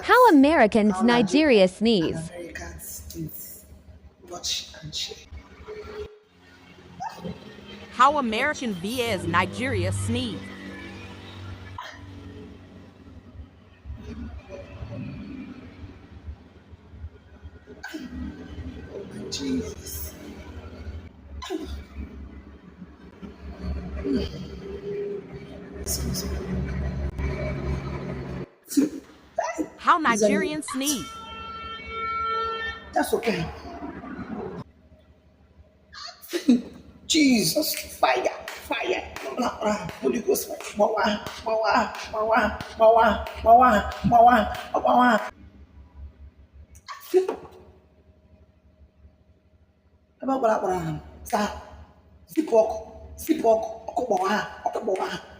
How Americans Nigeria Nigerian sneeze. Americans watch and share. How American vs Nigeria sneeze. Oh my Jesus. Excuse me. How Is that Nigerians sneeze. That's okay. Jesus, fire, fire. Holy Ghost, mawa, mawa, mawa, mawa, mawa, mawa, mawa. Apa pala pala? Sa, sipok, sipok, ako bawa, ako bawa.